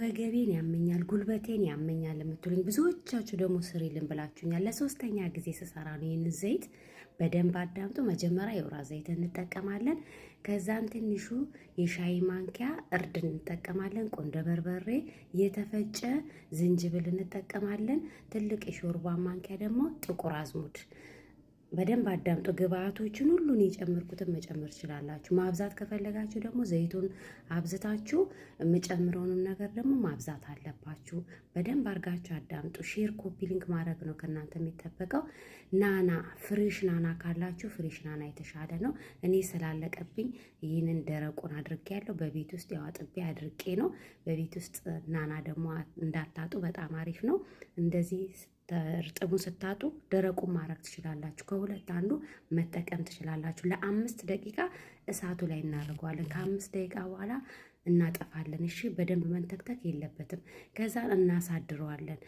ወገቤን ያመኛል፣ ጉልበቴን ያመኛል የምትሉኝ ብዙዎቻችሁ ደግሞ ስሪልን ብላችሁኛል። ለሶስተኛ ጊዜ ስሰራ ነው ይህን ዘይት። በደንብ አዳምጡ። መጀመሪያ የወይራ ዘይት እንጠቀማለን። ከዛም ትንሹ የሻይ ማንኪያ እርድ እንጠቀማለን። ቆንደ በርበሬ፣ የተፈጨ ዝንጅብል እንጠቀማለን። ትልቅ የሾርባ ማንኪያ ደግሞ ጥቁር አዝሙድ። በደንብ አዳምጡ። ግብአቶችን ሁሉን የጨመርኩትን መጨመር ትችላላችሁ። ማብዛት ከፈለጋችሁ ደግሞ ዘይቱን አብዝታችሁ የምጨምረውንም ነገር ደግሞ ማብዛት አለባችሁ። በደንብ አድርጋችሁ አዳምጡ። ሼር፣ ኮፒ ሊንክ ማድረግ ነው ከእናንተ የሚጠበቀው። ናና ፍሬሽ ናና ካላችሁ ፍሬሽ ናና የተሻለ ነው። እኔ ስላለቀብኝ ይህንን ደረቁን አድርጌያለሁ። በቤት ውስጥ ያው አጥቤ አድርቄ ነው። በቤት ውስጥ ናና ደግሞ እንዳታጡ በጣም አሪፍ ነው። እንደዚህ እርጥቡን ስታጡ ደረቁን ማድረግ ትችላላችሁ። ከሁለት አንዱ መጠቀም ትችላላችሁ። ለ5 ደቂቃ እሳቱ ላይ እናደርገዋለን። ከ5 ደቂቃ በኋላ እናጠፋለን። እሺ፣ በደንብ መንተክተክ የለበትም። ከዛ እናሳድረዋለን።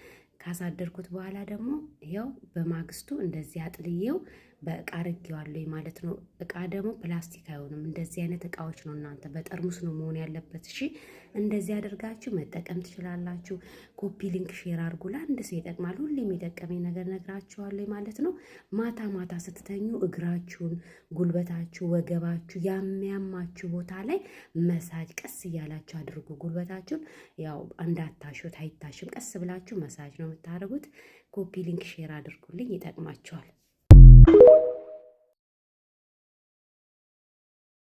ካሳደርኩት በኋላ ደግሞ ይኸው በማግስቱ እንደዚህ አጥልዬው በእቃ አድርጌዋለሁ ማለት ነው። እቃ ደግሞ ፕላስቲክ አይሆንም። እንደዚህ አይነት እቃዎች ነው እናንተ በጠርሙስ ነው መሆን ያለበት። እሺ፣ እንደዚህ አድርጋችሁ መጠቀም ትችላላችሁ። ኮፒ ሊንክ ሼር አድርጉ። ለአንድ ሰው ይጠቅማል። ሁሌ የሚጠቀመኝ ነገር ነግራችኋለሁ ማለት ነው። ማታ ማታ ስትተኙ እግራችሁን፣ ጉልበታችሁ፣ ወገባችሁ የሚያማችሁ ቦታ ላይ መሳጅ ቀስ እያላችሁ አድርጉ። ጉልበታችሁን ያው እንዳታሹት፣ አይታሽም። ቀስ ብላችሁ መሳጅ ነው የምታደርጉት። ኮፒ ሊንክ ሼር አድርጉልኝ፣ ይጠቅማችኋል።